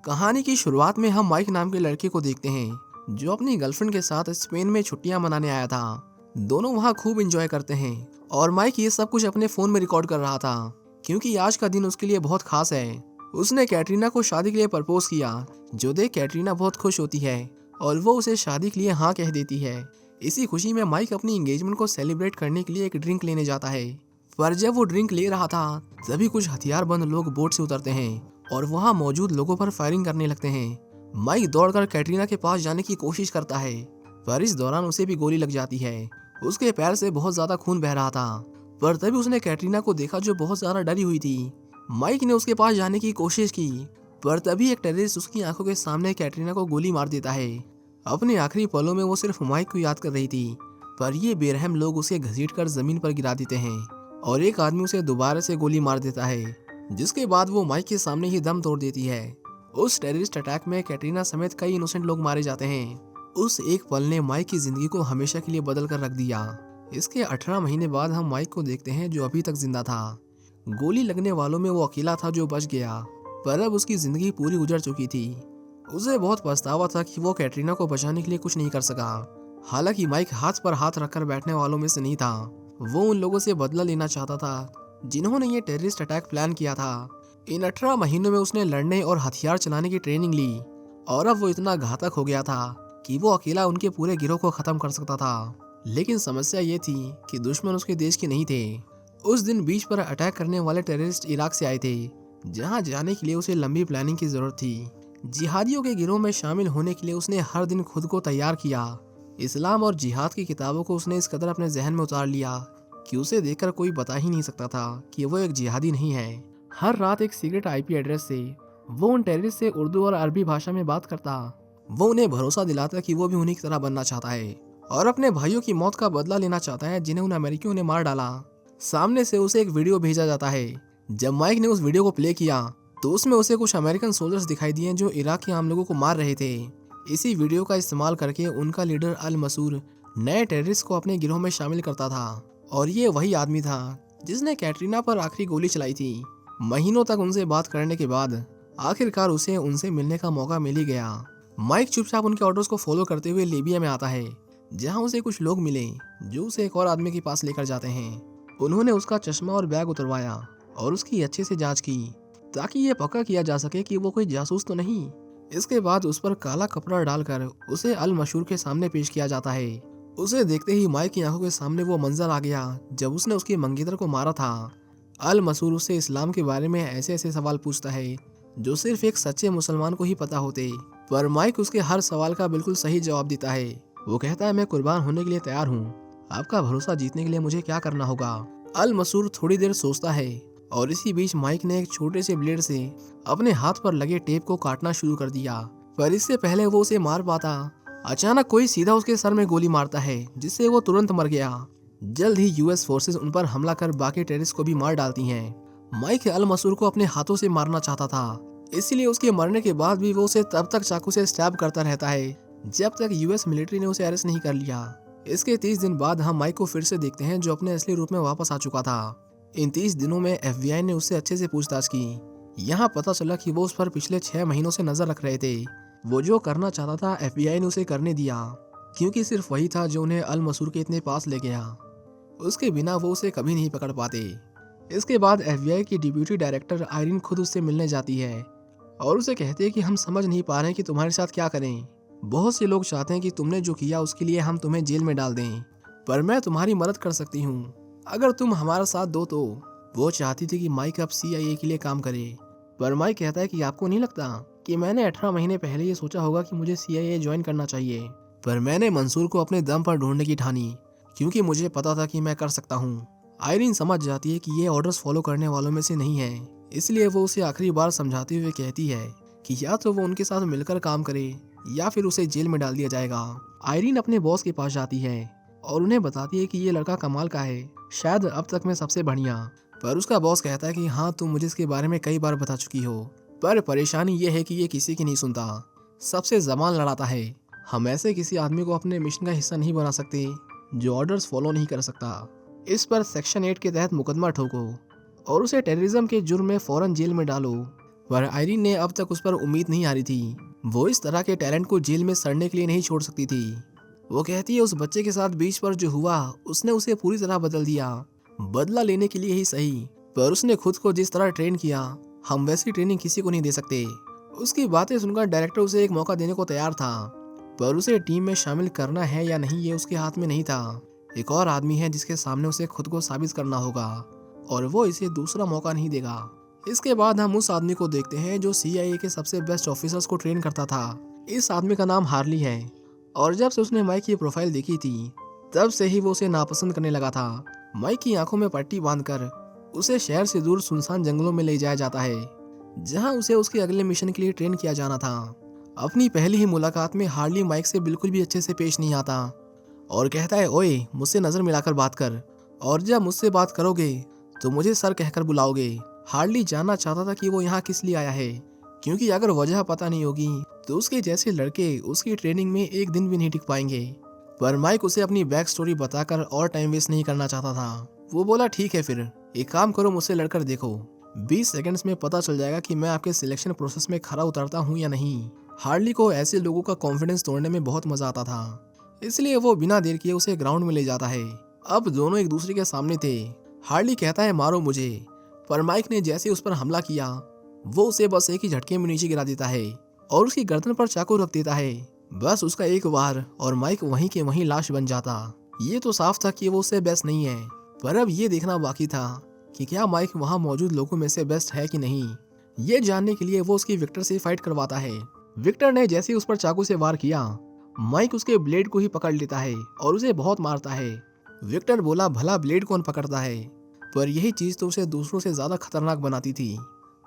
कहानी की शुरुआत में हम माइक नाम के लड़के को देखते हैं जो अपनी गर्लफ्रेंड के साथ स्पेन में छुट्टियां मनाने आया था। दोनों वहां खूब एंजॉय करते हैं और माइक ये सब कुछ अपने फोन में रिकॉर्ड कर रहा था क्योंकि आज का दिन उसके लिए बहुत खास है। उसने कैटरीना को शादी के लिए प्रपोज किया, जो देख कैटरीना बहुत खुश होती है और वो उसे शादी के लिए हाँ कह देती है। इसी खुशी में माइक अपनी एंगेजमेंट को सेलिब्रेट करने के लिए एक ड्रिंक लेने जाता है, पर जब वो ड्रिंक ले रहा था तभी कुछ हथियारबंद लोग बोट से उतरते हैं और वहां मौजूद लोगों पर फायरिंग करने लगते हैं। माइक दौड़कर कैटरीना के पास जाने की कोशिश करता है, पर इस दौरान उसे भी गोली लग जाती है। उसके पैर से बहुत ज्यादा खून बह रहा था, पर तभी उसने कैटरीना को देखा जो बहुत ज्यादा डरी हुई थी। माइक ने उसके पास जाने की कोशिश की, पर तभी एक टेररिस्ट उसकी आंखों के सामने कैटरीना को गोली मार देता है। अपने आखिरी पलों में वो सिर्फ माइक को याद कर रही थी, पर ये बेरहम लोग उसे घसीटकर जमीन पर गिरा देते हैं और एक आदमी उसे दोबारा से गोली मार देता है, जिसके बाद वो माइक के सामने ही दम तोड़ देती है। उस टेररिस्ट अटैक में कैटरीना समेत कई इनोसेंट लोग मारे जाते हैं। उस एक पल ने माइक की जिंदगी को हमेशा के लिए बदल कर रख दिया। इसके 18 महीने बाद हम माइक को देखते हैं जो अभी तक जिंदा था। गोली लगने वालों में वो अकेला था जो बच गया, पर अब उसकी जिंदगी पूरी उजड़ चुकी थी। उसे बहुत पछतावा था कि वो कैटरीना को बचाने के लिए कुछ नहीं कर सका। हालांकि माइक हाथ पर हाथ रखकर बैठने वालों में से नहीं था। वो उन लोगों से बदला लेना चाहता था जिन्होंने ये टेररिस्ट अटैक प्लान किया था। इन 18 महीनों में उसने लड़ने और हथियार चलाने की ट्रेनिंग ली और अब वो इतना घातक हो गया था कि वो अकेला उनके पूरे गिरोह को खत्म कर सकता था। लेकिन समस्या ये थी कि दुश्मन उसके देश के नहीं थे। उस दिन बीच पर अटैक करने वाले टेररिस्ट इराक से आए थे, जहाँ जाने के लिए उसे लंबी प्लानिंग की जरूरत थी। जिहादियों के गिरोह में शामिल होने के लिए उसने हर दिन खुद को तैयार किया। इस्लाम और जिहाद की किताबों को उसने इस कदर अपने जहन में उतार लिया कि उसे देखकर कोई बता ही नहीं सकता था कि वो एक जिहादी नहीं है। हर रात एक सीक्रेट आईपी एड्रेस से वो उन टेररिस्ट से उर्दू और अरबी भाषा में बात करता। वो उन्हें भरोसा दिलाता कि वो भी उन्हीं की तरह बनना चाहता है और अपने भाइयों की मौत का बदला लेना चाहता है जिन्हें उन अमेरिकियों ने मार डाला। सामने से उसे एक वीडियो भेजा जाता है। जब माइक ने उस वीडियो को प्ले किया तो उसमें उसे कुछ अमेरिकन सोल्जर्स दिखाई दिए जो इराक के आम लोगों को मार रहे थे। इसी वीडियो का इस्तेमाल करके उनका लीडर अल मसूर नए टेररिस्ट को अपने गिरोह में शामिल करता था और ये वही आदमी था जिसने कैटरीना पर आखिरी गोली चलाई थी। महीनों तक उनसे बात करने के बाद आखिरकार उसे उनसे मिलने का मौका मिल ही गया। माइक चुपचाप उनके ऑर्डर्स को फॉलो करते हुए लीबिया में आता है, जहां उसे कुछ लोग मिले जो उसे एक और आदमी के पास लेकर जाते हैं। उन्होंने उसका चश्मा और बैग उतरवाया और उसकी अच्छे से जांच की ताकि ये पक्का किया जा सके कि वो कोई जासूस तो नहीं। इसके बाद उस पर काला कपड़ा डालकर उसे अल मशहूर के सामने पेश किया जाता है। उसे देखते ही माइक की आंखों के सामने वो मंजर आ गया जब उसने उसके मंगेतर को मारा था। अल मसूर उससे इस्लाम के बारे में ऐसे ऐसे सवाल पूछता है जो सिर्फ एक सच्चे मुसलमान को ही पता होते, पर माइक उसके हर सवाल का बिल्कुल सही जवाब देता है। वो कहता है, मैं कुर्बान होने के लिए तैयार हूँ, आपका भरोसा जीतने के लिए मुझे क्या करना होगा। अल मसूर थोड़ी देर सोचता है और इसी बीच माइक ने एक छोटे से ब्लेड से अपने हाथ पर लगे टेप को काटना शुरू कर दिया, पर इससे पहले वो उसे मार पाता अचानक कोई सीधा उसके सर में गोली मारता है, जिससे वो तुरंत मर गया। जल्द ही यूएस फोर्सेस उन पर हमला कर बाकी टेररिस्ट को भी मार डालती हैं। माइक अल मसूर को अपने हाथों से मारना चाहता था, इसलिए उसके मरने के बाद भी वो उसे तब तक चाकू से स्टैब करता रहता है जब तक यूएस मिलिट्री ने उसे अरेस्ट नहीं कर लिया। इसके 30 दिन बाद हम माइक को फिर से देखते हैं जो अपने असली रूप में वापस आ चुका था। इन 30 दिनों में एफबीआई ने उससे अच्छे से पूछताछ की। यहाँ पता चला कि वो उस पर पिछले 6 महीनों से नजर रख रहे थे। वो जो करना चाहता था एफबीआई ने उसे करने दिया, क्योंकि सिर्फ वही था जो उन्हें अल मसूर के इतने पास ले गया। उसके बिना वो उसे कभी नहीं पकड़ पाते। इसके बाद एफबीआई की डिप्यूटी डायरेक्टर आयरीन खुद उससे मिलने जाती है और उसे कहती है कि हम समझ नहीं पा रहे कि तुम्हारे साथ क्या करें। बहुत से लोग चाहते हैं कि तुमने जो किया उसके लिए हम तुम्हें जेल में डाल दें, पर मैं तुम्हारी मदद कर सकती हूँ अगर तुम हमारा साथ दो। तो वो चाहती थी कि माइक अब CIA के लिए काम करे, पर माइक कहता है कि आपको नहीं लगता कि मैंने 18 महीने पहले ये सोचा होगा कि मुझे CIA ज्वाइन करना चाहिए, पर मैंने मंसूर को अपने दम पर ढूंढने की ठानी क्योंकि मुझे पता था कि मैं कर सकता हूँ। आयरीन समझ जाती है कि ये ऑर्डर्स फॉलो करने वालों में से नहीं है, इसलिए वो उसे आखिरी बार समझाते हुए कहती है कि या तो वो उनके साथ मिलकर काम करे या फिर उसे जेल में डाल दिया जाएगा। आयरीन अपने बॉस के पास जाती है और उन्हें बताती है कि ये लड़का कमाल का है, शायद अब तक में सबसे बढ़िया। पर उसका बॉस कहता है कि हाँ, तुम मुझे इसके बारे में कई बार बता चुकी हो, पर परेशानी ये है कि ये किसी की नहीं सुनता, सबसे जबान लड़ाता है। हम ऐसे किसी आदमी को अपने मिशन का हिस्सा नहीं बना सकते जो ऑर्डर्स फॉलो नहीं कर सकता। इस पर सेक्शन 8 के तहत मुकदमा ठोको और उसे टेररिज्म के जुर्म में फौरन जेल में डालो पर आयरीन ने अब तक उस पर उम्मीद नहीं आ रही थी। वो इस तरह के टैलेंट को जेल में सड़ने के लिए नहीं छोड़ सकती थी। वो कहती है उस बच्चे के साथ बीच पर जो हुआ उसने उसे पूरी तरह बदल दिया, बदला लेने के लिए ही सही, पर उसने खुद को जिस तरह ट्रेन किया हम वैसी ट्रेनिंग किसी को नहीं दे सकते। उसकी बातें सुनकर डायरेक्टर उसे एक मौका देने को तैयार था, पर उसे टीम में शामिल करना है या नहीं ये उसके हाथ में नहीं था। एक और आदमी है जिसके सामने उसे खुद को साबित करना होगा और वो इसे दूसरा मौका नहीं देगा। इसके बाद हम उस आदमी को देखते हैं जो CIA के सबसे बेस्ट ऑफिसर्स को ट्रेन करता था। इस आदमी का नाम हार्ली है और जब से उसने माइक की प्रोफाइल देखी थी तब से ही वो उसे नापसंद करने लगा था। माइक की आंखों में पट्टी बांधकर उसे शहर से दूर सुनसान जंगलों में ले जाया जाता है जहां उसे उसके अगले मिशन के लिए ट्रेन किया जाना था। अपनी पहली ही मुलाकात में हार्ली माइक से बिल्कुल भी अच्छे से पेश नहीं आता और कहता है, ओए मुझसे नजर मिलाकर बात कर और जब मुझसे बात करोगे तो मुझे सर कहकर बुलाओगे। हार्ली जानना चाहता था कि वो यहाँ किस लिए आया है, क्योंकि अगर वजह पता नहीं होगी तो उसके जैसे लड़के उसकी ट्रेनिंग में एक दिन भी नहीं टिक पाएंगे। पर माइक उसे अपनी बैक स्टोरी बताकर और टाइम वेस्ट नहीं करना चाहता था। वो बोला, ठीक है फिर एक काम करो, मुझसे लड़कर देखो, 20 सेकंड्स में पता चल जाएगा कि मैं आपके सिलेक्शन प्रोसेस में खरा उतरता हूँ या नहीं। हार्ली को ऐसे लोगों का कॉन्फिडेंस तोड़ने में बहुत मजा आता था, इसलिए वो बिना देर किए उसे ग्राउंड में ले जाता है। अब दोनों एक दूसरे के सामने थे। हार्ली कहता है, मारो मुझे, पर माइक ने जैसे उस पर हमला किया वो उसे बस एक ही झटके में नीचे गिरा देता है और उसकी गर्दन पर चाकू रख देता है। बस उसका एक वार और माइक वहीं के वहीं लाश बन जाता। ये तो साफ था कि वो उससे बेस्ट नहीं है, पर अब ये देखना बाकी था कि क्या माइक वहाँ मौजूद लोगों में से बेस्ट है कि नहीं। ये जानने के लिए वो उसकी विक्टर से फाइट करवाता है। विक्टर ने जैसे उस पर चाकू से वार किया, माइक उसके ब्लेड को ही पकड़ लेता है और उसे बहुत मारता है। विक्टर बोला, भला ब्लेड कौन पकड़ता है, पर यही चीज तो उसे दूसरों से ज्यादा खतरनाक बनाती थी।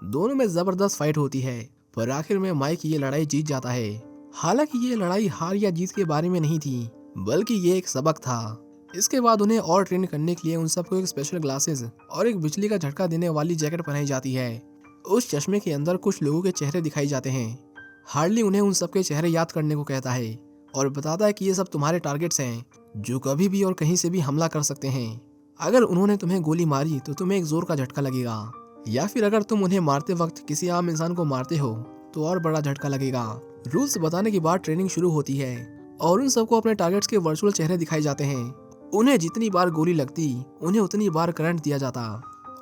दोनों में जबरदस्त फाइट होती है, पर आखिर में माइक ये लड़ाई जीत जाता है। हालांकि ये लड़ाई हार या जीत के बारे में नहीं थी, बल्कि ये एक सबक था। इसके बाद उन्हें और ट्रेन करने के लिए उन सबको एक स्पेशल ग्लासेस और एक बिजली का झटका देने वाली जैकेट पहनाई जाती है। उस चश्मे के अंदर कुछ लोगों के चेहरे दिखाई जाते हैं। हार्ली उन्हें उन सबके चेहरे याद करने को कहता है और बताता है कि ये सब तुम्हारे टारगेट्स हैं जो कभी भी और कहीं से भी हमला कर सकते हैं। अगर उन्होंने तुम्हें गोली मारी तो तुम्हें एक जोर का झटका लगेगा, या फिर अगर तुम उन्हें मारते वक्त किसी आम इंसान को मारते हो तो और बड़ा झटका लगेगा। रूल्स बताने के बाद ट्रेनिंग शुरू होती है और उन सबको अपने टारगेट्स के वर्चुअल चेहरे दिखाई जाते हैं। उन्हें जितनी बार गोली लगती उन्हें उतनी बार करंट दिया जाता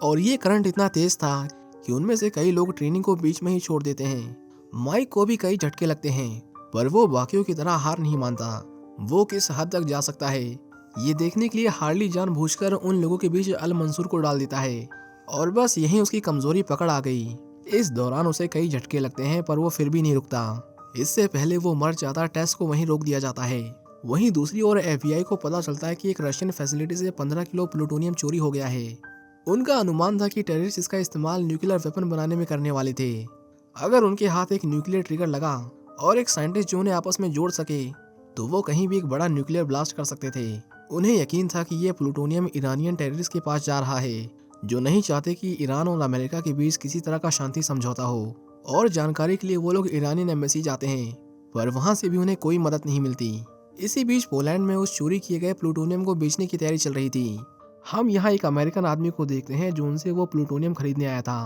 और ये करंट इतना तेज था कि उनमें से कई लोग ट्रेनिंग को बीच में ही छोड़ देते हैं। माइक को भी कई झटके लगते हैं, पर वो बाकियों की तरह हार नहीं मानता। वो किस हद तक जा सकता है ये देखने के लिए हार्ली जानबूझकर उन लोगों के बीच अल मंसूर को डाल देता है और बस यहीं उसकी कमजोरी पकड़ आ गई। इस दौरान उसे कई झटके लगते हैं, पर वो फिर भी नहीं रुकता। इससे पहले वो मर जाता, टेस्ट को वहीं रोक दिया जाता है। वहीं दूसरी ओर FBI को पता चलता है कि एक रशियन फैसिलिटी से 15 किलो प्लूटोनियम चोरी हो गया है। उनका अनुमान था कि टेररिस्ट इसका इस्तेमाल न्यूक्लियर वेपन बनाने में करने वाले थे। अगर उनके हाथ एक न्यूक्लियर ट्रिगर लगा और एक साइंटिस्ट जो उन्हें आपस में जोड़ सके तो वो कहीं भी एक बड़ा न्यूक्लियर ब्लास्ट कर सकते थे। उन्हें यकीन था कि ये प्लूटोनियम ईरानियन टेररिस्ट के पास जा रहा है, जो नहीं चाहते कि ईरान और अमेरिका के बीच किसी तरह का शांति समझौता हो। और जानकारी के लिए वो लोग ईरानियन एम्बेसी जाते हैं, पर वहां से भी उन्हें कोई मदद नहीं मिलती। इसी बीच पोलैंड में उस चोरी किए गए प्लूटोनियम को बेचने की तैयारी चल रही थी। हम यहाँ एक अमेरिकन आदमी को देखते हैं जो उनसे वो प्लूटोनियम खरीदने आया था,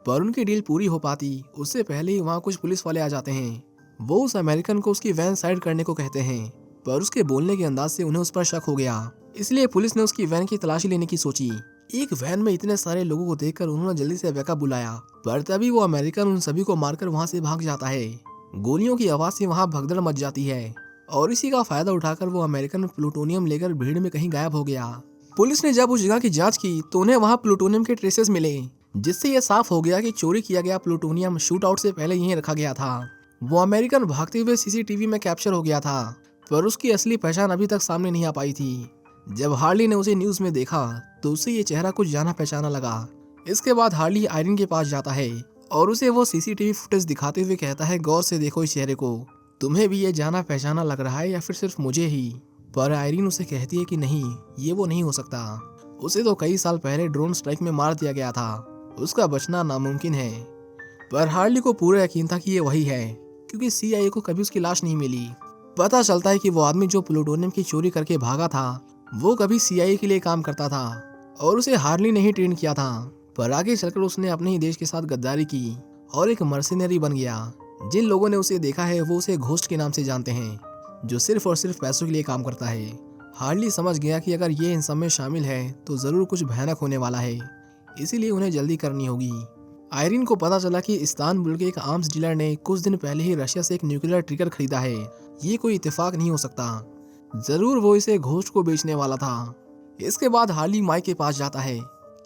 पर उनकी डील पूरी हो पाती उससे पहले ही वहाँ कुछ पुलिस वाले आ जाते हैं। वो उस अमेरिकन को उसकी वैन साइड करने को कहते हैं, पर उसके बोलने के अंदाज से उन्हें उस पर शक हो गया। इसलिए पुलिस ने उसकी वैन की तलाशी लेने की सोची। एक वैन में इतने सारे लोगों को देखकर उन्होंने जल्दी से बैकअप बुलाया, पर तभी वो अमेरिकन उन सभी को मारकर वहाँ से भाग जाता है। गोलियों की आवाज से वहाँ भगदड़ मच जाती है और इसी का फायदा उठाकर वो अमेरिकन प्लूटोनियम लेकर भीड़ में कहीं गायब हो गया। पुलिस ने जब उस जगह की जांच की तो उन्हें वहाँ प्लूटोनियम के ट्रेसेस मिले, जिससे यह साफ हो गया कि चोरी किया गया प्लूटोनियम शूट आउट से पहले यहीं रखा गया था। वो अमेरिकन भागते हुए CCTV में कैप्चर हो गया था, पर उसकी असली पहचान अभी तक सामने नहीं आ पाई थी। जब हार्ली ने उसे न्यूज में देखा तो उसे ये चेहरा कुछ जाना पहचाना लगा। इसके बाद हार्ली आयरन के पास जाता है और उसे वो CCTV फुटेज दिखाते हुए कहता है, गौर से देखो इस चेहरे को, तुम्हें भी ये जाना पहचाना लग रहा है या फिर सिर्फ मुझे ही। पर आयरन उसे कहती है कि नहीं, ये वो नहीं हो सकता। उसे तो कई साल पहले ड्रोन स्ट्राइक में मार दिया गया था, उसका बचना नामुमकिन है। पर हार्ली को पूरा यकीन था कि ये वही है, क्योंकि CIA को कभी उसकी लाश नहीं मिली। पता चलता है कि वो आदमी जो प्लूटोनियम की चोरी करके भागा था वो कभी CIA के लिए काम करता था और उसे हार्ली ने ही ट्रेन किया था, पर आगे चलकर उसने अपने ही देश के साथ गद्दारी की और एक मर्सिनरी बन गया। जिन लोगों ने उसे देखा है वो उसे घोस्ट के नाम से जानते हैं, जो सिर्फ और सिर्फ पैसों के लिए काम करता है। हार्ली समझ गया कि अगर ये इन सब में शामिल है तो जरूर कुछ भयानक होने वाला है, इसीलिए उन्हें जल्दी करनी होगी। आयरिन को पता चला कि इस्तानबुल के एक आर्म्स डीलर ने कुछ दिन पहले ही रशिया से एक न्यूक्लियर ट्रिगर खरीदा है। ये कोई इत्तेफाक नहीं हो सकता, जरूर वो इसे घोस्ट को बेचने वाला था। इसके बाद हार्ली माइक के पास जाता है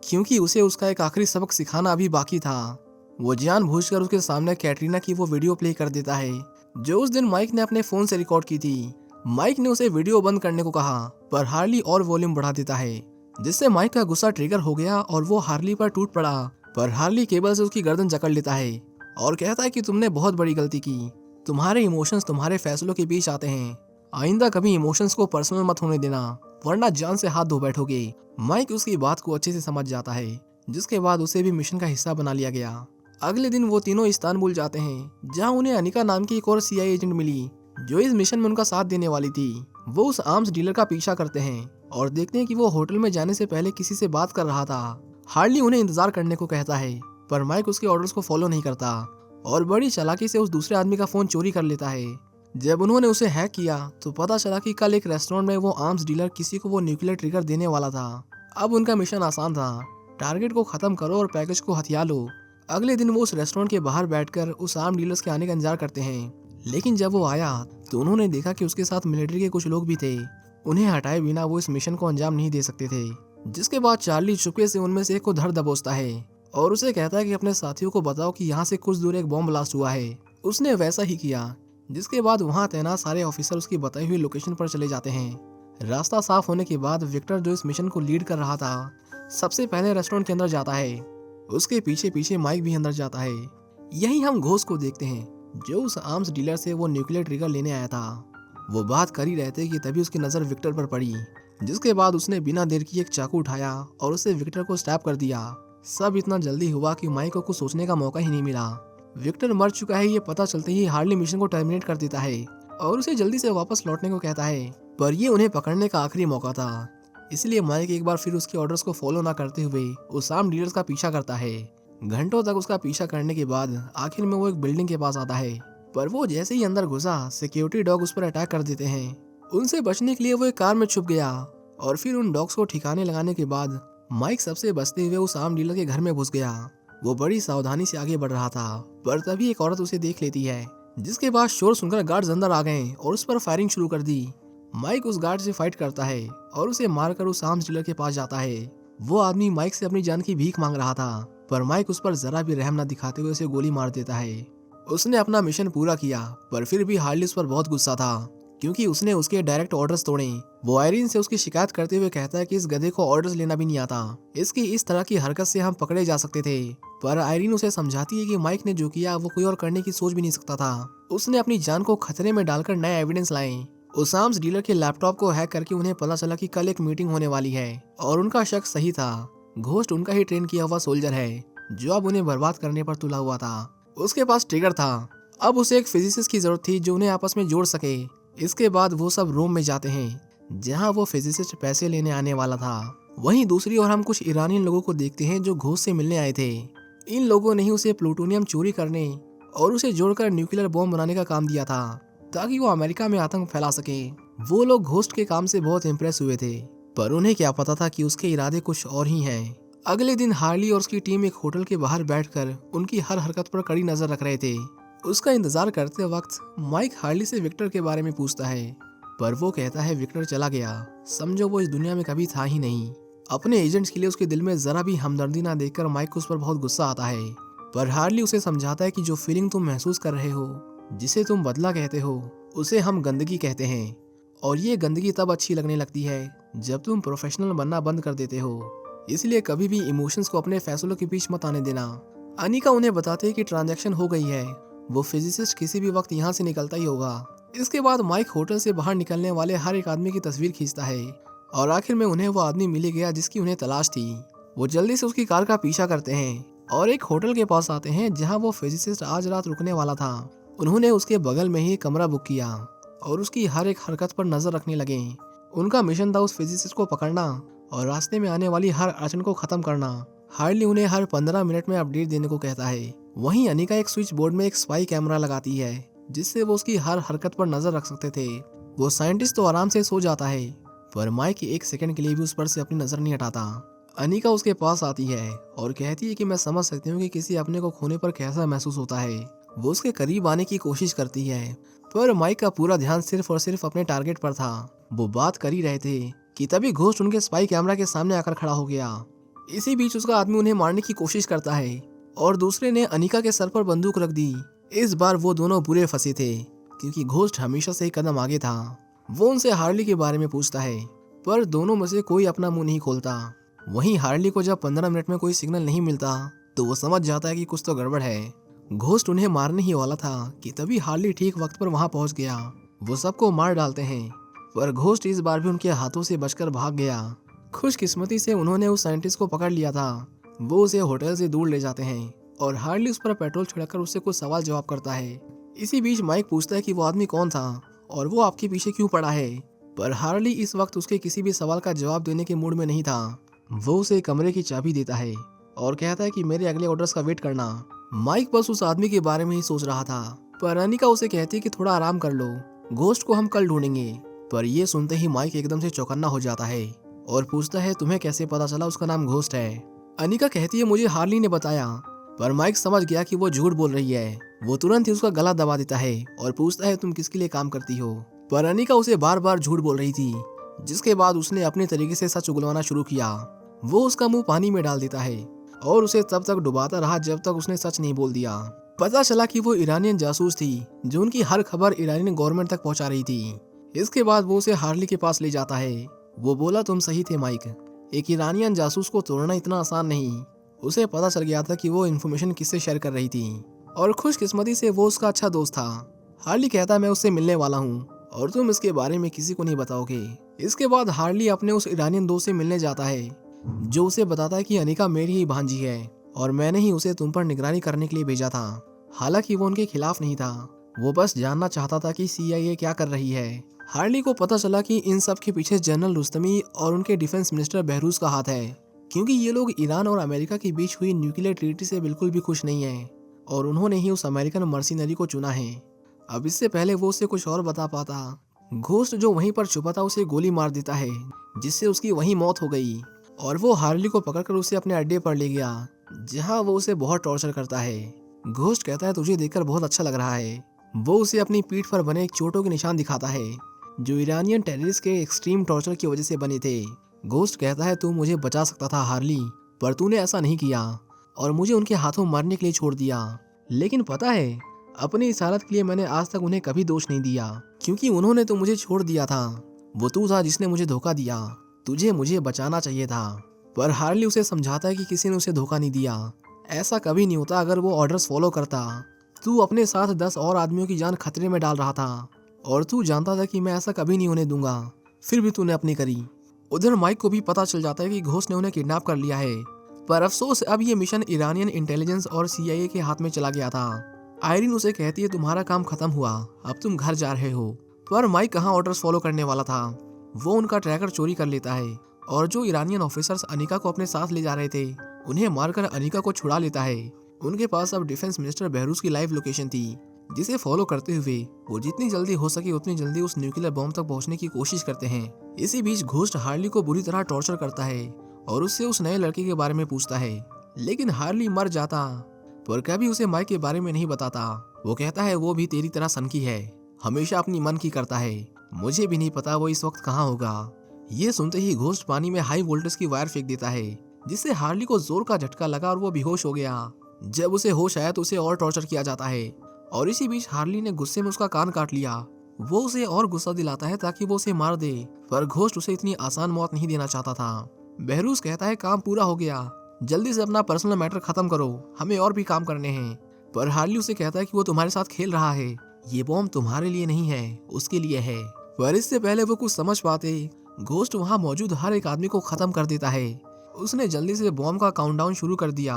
क्योंकि उसे उसका एक आखिरी सबक सिखाना अभी बाकी था। वो जानबूझकर उसके सामने कैटरीना की वो वीडियो प्ले कर देता है जो उस दिन माइक ने अपने फोन से रिकॉर्ड की थी। माइक ने उसे वीडियो बंद करने को कहा पर हार्ली और वॉल्यूम बढ़ा देता है, जिससे माइक का गुस्सा ट्रिगर हो गया और वो हार्ली पर टूट पड़ा। पर हार्ली केबल से उसकी गर्दन जकड़ लेता है और कहता है कि तुमने बहुत बड़ी गलती की। तुम्हारे इमोशंस तुम्हारे फैसलों के बीच आते हैं। आइंदा कभी इमोशंस को पर्सनल मत होने देना, वरना जान से हाथ धो बैठोगे। माइक उसकी बात को अच्छे से समझ जाता है, जिसके बाद उसे भी मिशन का हिस्सा बना लिया गया। अगले दिन वो तीनों इस्तानबुल जाते हैं, जहां उन्हें अनिका नाम की एक और सीआईए एजेंट मिली जो इस मिशन में उनका साथ देने वाली थी। वो उस आर्म्स डीलर का पीछा करते हैं और देखते हैं कि वो होटल में जाने से पहले किसी से बात कर रहा था। हार्ली उन्हें इंतजार करने को कहता है पर माइक उसके ऑर्डर्स को फॉलो नहीं करता और बड़ी चालाकी से उस दूसरे आदमी का फोन चोरी कर लेता है। जब उन्होंने उसे हैक किया तो पता चला कि कल एक रेस्टोरेंट में वो आर्म्स डीलर किसी को वो न्यूक्लियर ट्रिगर देने वाला था। अब उनका मिशन आसान था, टारगेट को खत्म करो और पैकेज को हथिया लो। अगले दिन वो उस रेस्टोरेंट के बाहर बैठकर उस आर्म डीलर्स के आने का इंतजार करते हैं, लेकिन जब वो आया तो उन्होंने देखा कि उसके साथ मिलिट्री के कुछ लोग भी थे। उन्हें हटाए बिना वो इस मिशन को अंजाम नहीं दे सकते थे। जिसके बाद चार्ली चुपके से उनमें से एक को धर दबोचता है और उसे कहता है कि अपने साथियों को बताओ कि यहाँ से कुछ दूर एक बॉम्ब ब्लास्ट हुआ है। उसने वैसा ही किया, जिसके बाद वहाँ तैनात सारे ऑफिसर उसकी बताई हुई लोकेशन पर चले जाते हैं। रास्ता साफ होने के बाद विक्टर, जो इस मिशन को लीड कर रहा था, सबसे पहले रेस्टोरेंट के अंदर जाता है। उसके पीछे पीछे माइक भी अंदर जाता है। यही हम घोस्ट को देखते हैं जो उस आर्म्स डीलर से वो न्यूक्लियर ट्रिगर लेने आया था। वो बात कर ही रहे थे कि तभी उसकी नजर विक्टर पर पड़ी, जिसके बाद उसने बिना देर किए एक चाकू उठाया और उसे विक्टर को स्टैब कर दिया। सब इतना जल्दी हुआ कि माइक को कुछ सोचने का मौका ही नहीं मिला। विक्टर मर चुका है ये पता चलते ही हार्ली मिशन को टर्मिनेट कर देता है और उसे जल्दी से वापस लौटने को कहता है, पर ये उन्हें पकड़ने का आखिरी मौका था। इसलिए माइक एक बार फिर उसके ऑर्डर्स को फॉलो ना करते हुए उस आर्म डीलर्स का पीछा करता है। घंटों तक उसका पीछा करने के बाद आखिर में वो एक बिल्डिंग के पास आता है, पर वो जैसे ही अंदर घुसा सिक्योरिटी डॉग उस पर अटैक कर देते हैं। उनसे बचने के लिए वो एक कार में छुप गया और फिर उन डॉग्स को ठिकाने लगाने के बाद माइक सबसे बचते हुए उस आर्म डीलर के घर में घुस गया। वो बड़ी सावधानी से आगे बढ़ रहा था, पर तभी एक औरत उसे देख लेती है, जिसके बाद शोर सुनकर गार्ड्स अंदर आ गए और उस पर फायरिंग शुरू कर दी। माइक उस गार्ड से फाइट करता है और उसे मारकर उस आर्म्स डीलर के पास जाता है। वो आदमी माइक से अपनी जान की भीख मांग रहा था, पर माइक उस पर जरा भी रहम न दिखाते हुए उसे गोली मार देता है। उसने अपना मिशन पूरा किया, पर फिर भी हार्ली उस पर बहुत गुस्सा था क्योंकि उसने उसके डायरेक्ट ऑर्डर्स तोड़े। वो आयरिन से उसकी शिकायत करते हुए कहता है कि इस गधे को ऑर्डर्स लेना भी नहीं आता, इसकी इस तरह की हरकत से हम पकड़े जा सकते थे। पर आयरिन उसे समझाती है कि माइक ने जो किया वो कोई और करने की सोच भी नहीं सकता था। उसने अपनी जान को खतरे में डालकर नए एविडेंस लाए। उस आर्म्स डीलर के लैपटॉप को हैक करके उन्हें पता चला कि कल एक मीटिंग होने वाली है और उनका शक सही था। घोस्ट उनका ही ट्रेन किया हुआ सोल्जर है जो अब उन्हें बर्बाद करने पर तुला हुआ था। उसके पास ट्रिगर था, अब उसे एक फिजिसिस्ट की जरूरत थी जो उन्हें आपस में जोड़ सके। इसके बाद वो सब रोम में जाते हैं जहां वो फिजिसिस्ट पैसे लेने आने वाला था। वहीं दूसरी ओर हम कुछ ईरानी लोगों को देखते हैं जो घोस्ट से मिलने आए थे। इन लोगों ने ही उसे प्लूटोनियम चोरी करने और उसे जोड़कर न्यूक्लियर बॉम्ब बनाने का काम दिया था ताकि वो अमेरिका में आतंक फैला सके। वो लोग घोस्ट के काम से बहुत इम्प्रेस हुए थे, पर उन्हें क्या पता था कि उसके इरादे कुछ और ही हैं। अगले दिन हार्ली और उसकी टीम एक होटल के बाहर बैठकर उनकी हर हरकत पर कड़ी नजर रख रहे थे। उसका इंतजार करते वक्त माइक हार्ली से विक्टर के बारे में पूछता है, पर वो कहता है विक्टर चला गया, समझो वो इस दुनिया में कभी था ही नहीं। अपने एजेंट्स के लिए उसके दिल में जरा भी हमदर्दी ना देखकर माइक को उस पर बहुत गुस्सा आता है, पर हार्ली उसे समझाता है कि जो फीलिंग तुम महसूस कर रहे हो, जिसे तुम बदला कहते हो, उसे हम गंदगी कहते हैं और ये गंदगी तब अच्छी लगने लगती है जब तुम प्रोफेशनल बनना बंद कर देते हो। इसलिए कभी भी इमोशंस को अपने फैसलों के बीच मत आने देना। अनिका उन्हें बताते हैं कि ट्रांजैक्शन हो गई है, वो फिजिसिस्ट किसी भी वक्त यहाँ से निकलता ही होगा। इसके बाद माइक होटल से बाहर निकलने वाले हर एक आदमी की तस्वीर खींचता है और आखिर में उन्हें वो आदमी मिल गया जिसकी उन्हें तलाश थी। वो जल्दी से उसकी कार का पीछा करते हैं और एक होटल के पास आते हैं जहाँ वो फिजिसिस्ट आज रात रुकने वाला था। उन्होंने उसके बगल में ही कमरा बुक किया और उसकी हर एक हरकत पर नजर रखने लगे। उनका मिशन था उस फिजिसिस्ट को पकड़ना और रास्ते में आने वाली हर अड़चन को खत्म करना। हार्ली उन्हें हर 15 मिनट में अपडेट देने को कहता है वहीं अनिका एक स्विच बोर्ड में एक स्पाई कैमरा लगाती है जिससे वो उसकी हर हरकत पर नजर रख सकते थे। वो साइंटिस्ट तो आराम से सो जाता है पर माइक एक सेकंड के लिए भी उस पर से अपनी नजर नहीं हटाता। अनिका उसके पास आती है और कहती है कि मैं समझ सकती हूँ कि किसी अपने को खोने पर कैसा महसूस होता है। वो उसके करीब आने की कोशिश करती है पर माइक का पूरा ध्यान सिर्फ और सिर्फ अपने टारगेट पर था। वो बात कर ही रहे थे कि तभी घोस्ट उनके स्पाई कैमरा के सामने आकर खड़ा हो गया। इसी बीच उसका आदमी उन्हें मारने की कोशिश करता है और दूसरे ने अनिका के सर पर बंदूक रख दी। इस बार वो दोनों बुरे फंसे थे क्योंकि घोस्ट हमेशा से एक कदम आगे था। वो उनसे हार्ली के बारे में पूछता है पर दोनों में से कोई अपना मुंह नहीं खोलता। वहीं हार्ली को जब 15 मिनट में कोई सिग्नल नहीं मिलता तो वो समझ जाता है कि कुछ तो गड़बड़ है। घोस्ट उन्हें मारने ही वाला था कि तभी हार्ली ठीक वक्त पर वहां पहुंच गया। वो सबको मार डालते हैं पर घोस्ट इस बार भी उनके हाथों से बचकर भाग गया। खुशकिस्मती से उन्होंने उस साइंटिस्ट को पकड़ लिया था। वो उसे होटल से दूर ले जाते हैं और हार्ली उस पर पेट्रोल छिड़ककर उससे कुछ सवाल जवाब करता है। इसी बीच माइक पूछता है कि वो आदमी कौन था और वो आपके पीछे क्यों पड़ा है, पर हार्ली इस वक्त उसके किसी भी सवाल का जवाब देने के मूड में नहीं था। वो उसे कमरे की चाबी देता है और कहता है कि मेरे अगले ऑर्डर्स का वेट करना। माइक बस उस आदमी के बारे में ही सोच रहा था पर अनिका उसे कहती है कि थोड़ा आराम कर लो, घोस्ट को हम कल ढूंढेंगे। पर ये सुनते ही माइक एकदम से चौकन्ना हो जाता है और पूछता है तुम्हें कैसे पता चला उसका नाम घोस्ट है। अनिका कहती है मुझे हार्ली ने बताया, पर माइक समझ गया कि वो झूठ बोल रही है। वो तुरंत ही उसका गला दबा देता है और पूछता है तुम किसके लिए काम करती हो। पर अनिका उसे बार बार झूठ बोल रही थी जिसके बाद उसने अपने तरीके से सच उगलवाना शुरू किया। वो उसका मुंह पानी में डाल देता है और उसे तब तक डुबाता रहा जब तक उसने सच नहीं बोल दिया। पता चला कि वो ईरानियन जासूस थी जो उनकी हर खबर ईरानियन गवर्नमेंट तक पहुंचा रही थी। इसके बाद वो उसे हार्ली के पास ले जाता है। वो बोला तुम सही थे माइक, एक ईरानियन जासूस को तोड़ना इतना आसान नहीं। उसे पता चल गया था कि वो इन्फॉर्मेशन किससे शेयर कर रही थी और खुशकिस्मती से वो उसका अच्छा दोस्त था। हार्ली कहता मैं उससे मिलने वाला हूँ और तुम इसके बारे में किसी को नहीं बताओगे। इसके बाद हार्ली अपने उस ईरानियन दोस्त से मिलने जाता है जो उसे बताता है कि अनिका मेरी ही भांजी है और मैंने ही उसे तुम पर निगरानी करने के लिए भेजा था। हालांकि वो उनके खिलाफ नहीं था, वो बस जानना चाहता था कि CIA क्या कर रही है। हार्ली को पता चला कि इन सब के पीछे जनरल रुस्तमी और उनके डिफेंस मिनिस्टर बहरूज का हाथ है क्योंकि ये लोग ईरान और अमेरिका के बीच हुई न्यूक्लियर ट्रीटी से बिल्कुल भी खुश नहीं है और उन्होंने ही उस अमेरिकन मर्सिनरी को चुना है। अब इससे पहले वो उसे कुछ और बता पाता, घोस्ट जो वहीं पर छुपा था उसे गोली मार देता है जिससे उसकी वहीं मौत हो गई और वो हार्ली को पकड़कर उसे अपने अड्डे पर ले गया जहां वो उसे बहुत टॉर्चर करता है। घोस्ट कहता है तुझे देखकर बहुत अच्छा लग रहा है। वो उसे अपनी पीठ पर बने एक चोटों के निशान दिखाता है जो ईरानियन टेररिस्ट के एक्सट्रीम टॉर्चर की वजह से बने थे। घोस्ट कहता है तू मुझे बचा सकता था हार्ली, पर तूने ऐसा नहीं किया और मुझे उनके हाथों मरने के लिए छोड़ दिया। लेकिन पता है अपनी इस हालत के लिए मैंने आज तक उन्हें कभी दोष नहीं दिया क्योंकि उन्होंने तो मुझे छोड़ दिया था। वो तू था जिसने मुझे धोखा दिया, तुझे मुझे बचाना चाहिए था। पर हार्ली उसे समझाता है कि किसी ने उसे धोखा नहीं दिया, ऐसा कभी नहीं होता अगर वो ऑर्डर्स फॉलो करता। तू अपने साथ 10 और आदमियों की जान खतरे में डाल रहा था और तू जानता था कि मैं ऐसा कभी नहीं होने दूंगा, फिर भी तूने अपनी करी। उधर माइक को भी पता चल जाता है कि घोस्ट ने उन्हें किडनैप कर लिया है, पर अफसोस अब ये मिशन ईरानियन इंटेलिजेंस और CIA के हाथ में चला गया था। आयरिन उसे कहती है तुम्हारा काम खत्म हुआ, अब तुम घर जा रहे हो। पर माइक कहाँ ऑर्डर्स फॉलो करने वाला था। वो उनका ट्रैकर चोरी कर लेता है और जो ईरानियन ऑफिसर्स अनिका को अपने साथ ले जा रहे थे उन्हें मारकर अनिका को छुड़ा लेता है। उनके पास अब डिफेंस मिनिस्टर बहरूज की लाइव लोकेशन थी जिसे फॉलो करते हुए वो जितनी जल्दी हो सके उतनी जल्दी उस न्यूक्लियर बॉम्ब तक पहुंचने की कोशिश करते हैं। इसी बीच घोस्ट हार्ली को बुरी तरह टॉर्चर करता है और उससे उस नए लड़के के बारे में पूछता है, लेकिन हार्ली मर जाता पर कभी उसे माइक के बारे में नहीं बताता। वो कहता है वो भी तेरी तरह सनकी है, हमेशा अपनी मन की करता है, मुझे भी नहीं पता वो इस वक्त कहाँ होगा। ये सुनते ही घोस्ट पानी में हाई वोल्टेज की वायर फेंक देता है जिससे हार्ली को जोर का झटका लगा और वो बेहोश हो गया। जब उसे होश आया तो उसे और टॉर्चर किया जाता है और इसी बीच हार्ली ने गुस्से में उसका कान काट लिया। वो उसे और गुस्सा दिलाता है ताकि वो उसे मार दे, पर घोस्ट उसे इतनी आसान मौत नहीं देना चाहता था। बहरूज कहता है काम पूरा हो गया, जल्दी से अपना पर्सनल मैटर खत्म करो, हमें और भी काम करने हैं। पर हार्ली उसे कहता है कि वो तुम्हारे साथ खेल रहा है, ये बॉम्ब तुम्हारे लिए नहीं है, उसके लिए है। पर इससे पहले वो कुछ समझ पाते घोस्ट वहाँ मौजूद हर एक आदमी को खत्म कर देता है। उसने जल्दी से बॉम्ब का काउंटडाउन शुरू कर दिया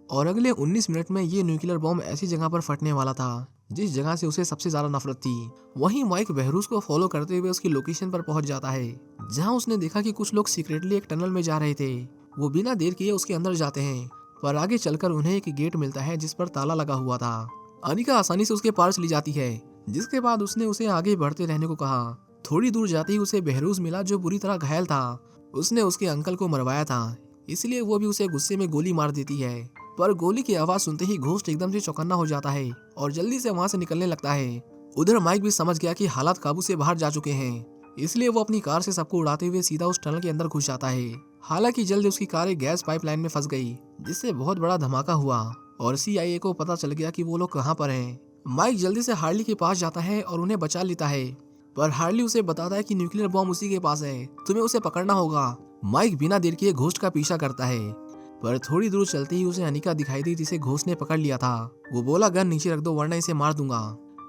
और अगले 19 मिनट में ये न्यूक्लियर बॉम्ब ऐसी जगह पर फटने वाला था जिस जगह से उसे सबसे ज्यादा नफरत थी। वहीं माइक बहरूज को फॉलो करते हुए उसकी लोकेशन पर पहुंच जाता है जहां उसने देखा कि कुछ लोग सीक्रेटली एक टनल में जा रहे थे। वो बिना देर किए उसके अंदर जाते हैं पर आगे चलकर उन्हें एक गेट मिलता है जिस पर ताला लगा हुआ था। अनिका आसानी से उसके पार चली जाती है, जिसके बाद उसने उसे आगे बढ़ते रहने को कहा। थोड़ी दूर जाते ही उसे बहरूज मिला जो बुरी तरह घायल था। उसने उसके अंकल को मरवाया था, इसलिए वो भी उसे गुस्से में गोली मार देती है। पर गोली की आवाज सुनते ही घोस्ट एकदम से चौकन्ना हो जाता है और जल्दी से वहां से निकलने लगता है। उधर माइक भी समझ गया कि हालात काबू से बाहर जा चुके हैं, इसलिए वो अपनी कार से सबको उड़ाते हुए सीधा उस टनल के अंदर घुस जाता है। हालांकि जल्द उसकी कार एक गैस पाइपलाइन में फंस गई, जिससे बहुत बड़ा धमाका हुआ और CIA को पता चल गया कि वो लोग कहाँ पर हैं। माइक जल्दी से हार्ली के पास जाता है और उन्हें बचा लेता है, पर हार्ली उसे बताता है कि न्यूक्लियर बॉम्ब उसी के पास है, तुम्हें उसे पकड़ना होगा। माइक बिना देर किए घोस्ट का पीछा करता है, पर थोड़ी दूर चलते ही उसे अनिका दिखाई दी जिसे घोस्ट ने पकड़ लिया था। वो बोला गन नीचे रख दो वरना इसे मार दूंगा,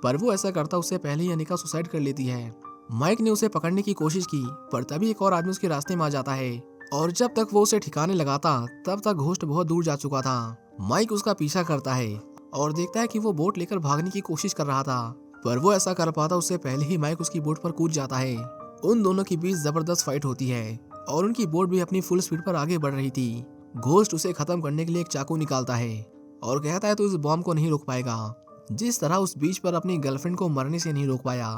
पर वो ऐसा करता उससे पहले ही अनिका सुसाइड कर लेती है। माइक ने उसे पकड़ने की कोशिश की, पर तभी एक और आदमी उसके रास्ते में आ जाता है और जब तक वो उसे ठिकाने लगाता तब तक घोस्ट बहुत दूर जा चुका था। माइक उसका पीछा करता है और देखता है कि वो बोट लेकर भागने की कोशिश कर रहा था, पर वो ऐसा कर पाता उससे पहले ही माइक उसकी बोट पर कूद जाता है। उन दोनों के बीच जबरदस्त फाइट होती है और उनकी बोट भी अपनी फुल स्पीड पर आगे बढ़ रही थी। घोस्ट उसे खत्म करने के लिए एक चाकू निकालता है और कहता है तो इस बॉम्ब को नहीं रोक पाएगा, जिस तरह उस बीच पर अपनी गर्लफ्रेंड को मरने से नहीं रोक पाया।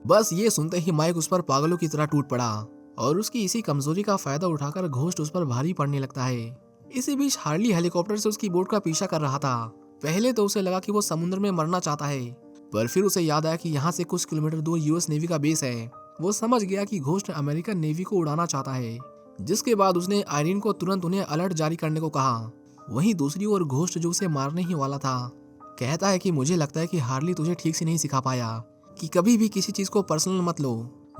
बस ये सुनते ही माइक उस पर पागलों की तरह टूट पड़ा और उसकी इसी कमजोरी का फायदा उठाकर घोस्ट उस पर भारी पड़ने लगता है। इसी बीच हार्ली हेलीकॉप्टर से उसकी बोट का पीछा कर रहा था। पहले तो उसे लगा कि वो समुद्र में मरना चाहता है, पर फिर उसे याद आया कि यहाँ से कुछ किलोमीटर दूर US नेवी का बेस है। वो समझ गया कि घोस्ट अमेरिकन नेवी को उड़ाना चाहता है, जिसके बाद उसने आयरीन को तुरंत उन्हें अलर्ट जारी करने को कहा। वहीं दूसरी ओर घोस्ट जो उसे मारने ही वाला था कहता है कि मुझे लगता है कि हार्ली तुझे ठीक से नहीं सिखा पाया कि कभी भी किसी चीज को पर्सनल मत लो।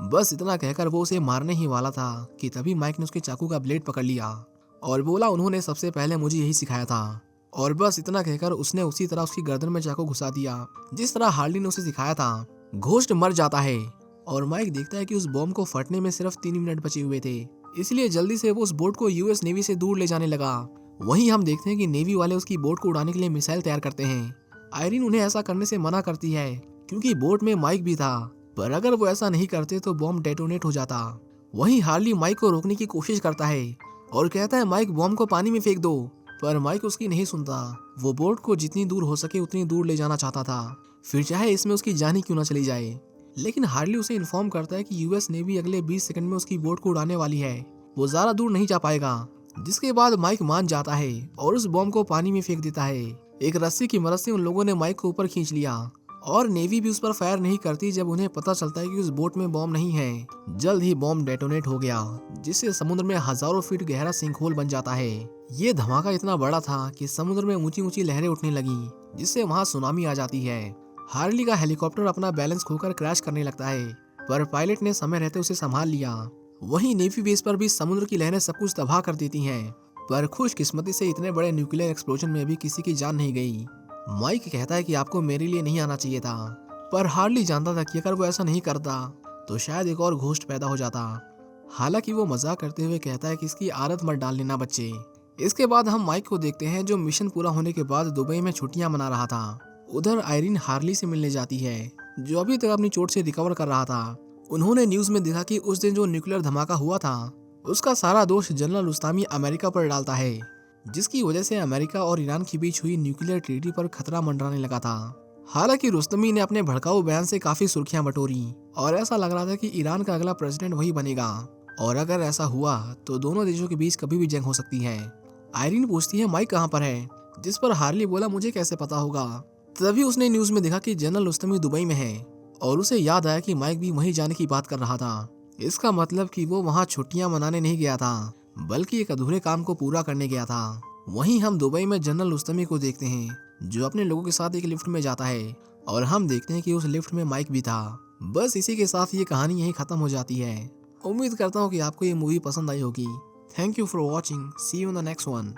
बस इतना कहकर वो उसे मारने ही वाला था कि तभी माइक ने उसके चाकू का ब्लेड पकड़ लिया और बोला उन्होंने सबसे पहले मुझे यही सिखाया था। और बस इतना कहकर उसने उसी तरह उसकी गर्दन में चाकू घुसा दिया जिस तरह हार्ली ने उसे सिखाया था। घोस्ट मर जाता है और माइक देखता है कि उस बॉम्ब को फटने में सिर्फ 3 मिनट बचे हुए थे, इसलिए जल्दी से वो उस बोट को US नेवी से दूर ले जाने लगा। वहीं हम देखते हैं कि नेवी वाले उसकी बोट को उड़ाने के लिए मिसाइल तैयार करते हैं। आयरीन उन्हें ऐसा करने से मना करती है क्योंकि बोट में माइक भी था, पर अगर वो ऐसा नहीं करते तो बॉम्ब डेटोनेट हो जाता। वहीं हार्ली माइक को रोकने की कोशिश करता है और कहता है माइक बॉम्ब को पानी में फेंक दो, पर माइक उसकी नहीं सुनता। वो बोट को जितनी दूर हो सके उतनी दूर ले जाना चाहता था, फिर चाहे इसमें उसकी जान ही क्यों ना चली जाए। लेकिन हार्ली उसे इन्फॉर्म करता है कि US नेवी अगले 20 सेकंड में उसकी बोट को उड़ाने वाली है, वो ज्यादा दूर नहीं जा पाएगा। जिसके बाद माइक मान जाता है और उस बॉम्ब को पानी में फेंक देता है। एक रस्सी की मदद से उन लोगों ने माइक को ऊपर खींच लिया और नेवी भी उस पर फायर नहीं करती जब उन्हें पता चलता है कि उस बोट में बॉम्ब नहीं है। जल्द ही बॉम्ब डेटोनेट हो गया, जिससे समुद्र में हजारों फीट गहरा सिंकहोल बन जाता है। ये धमाका इतना बड़ा था कि समुद्र में ऊंची ऊंची लहरें उठने लगी, जिससे वहां सुनामी आ जाती है। हार्ली का हेलीकॉप्टर अपना बैलेंस खोकर क्रैश करने लगता है, पर पायलट ने समय रहते उसे संभाल लिया। वहीं नेवी बेस पर भी समुद्र की लहरें सब कुछ तबाह कर देती हैं, पर खुशकिस्मती से इतने बड़े न्यूक्लियर एक्सप्लोजन में भी किसी की जान नहीं गई। माइक कहता है कि आपको मेरे लिए नहीं आना चाहिए था, पर हार्ली जानता था कि अगर वो ऐसा नहीं करता तो शायद एक और घोस्ट पैदा हो जाता। हालांकि वो मजाक करते हुए कहता है कि इसकी आदत मत डाल लेना बच्चे। इसके बाद हम माइक को देखते हैं जो मिशन पूरा होने के बाद दुबई में छुट्टियां मना रहा था। उधर आयरीन हार्ली से मिलने जाती है, जो अभी तक अपनी चोट से रिकवर कर रहा था। उन्होंने न्यूज में देखा कि उस दिन जो न्यूक्लियर धमाका हुआ था उसका सारा दोष जनरल रुस्तामी अमेरिका पर डालता है, जिसकी वजह से अमेरिका और ईरान के बीच हुई न्यूक्लियर ट्रीटी पर खतरा मंडराने लगा था। हालांकि रुस्तमी ने अपने भड़काऊ बयान से काफी सुर्खियां बटोरी और ऐसा लग रहा था कि ईरान का अगला प्रेसिडेंट वही बनेगा, और अगर ऐसा हुआ तो दोनों देशों के बीच कभी भी जंग हो सकती है। आयरीन पूछती है माइक कहाँ पर है, जिस पर हार्ली बोला मुझे कैसे पता होगा। तभी उसने न्यूज में देखा कि जनरल रुस्तमी दुबई में है और उसे याद आया कि माइक भी वहीं जाने की बात कर रहा था। इसका मतलब कि वो वहाँ छुट्टियां मनाने नहीं गया था, बल्कि एक अधूरे काम को पूरा करने गया था। वहीं हम दुबई में जनरल रुस्तमी को देखते हैं, जो अपने लोगों के साथ एक लिफ्ट में जाता है और हम देखते हैं कि उस लिफ्ट में माइक भी था। बस इसी के साथ ये कहानी यहीं खत्म हो जाती है। उम्मीद करता हूँ कि आपको ये मूवी पसंद आई होगी। Thank you for watching, see you in the next one.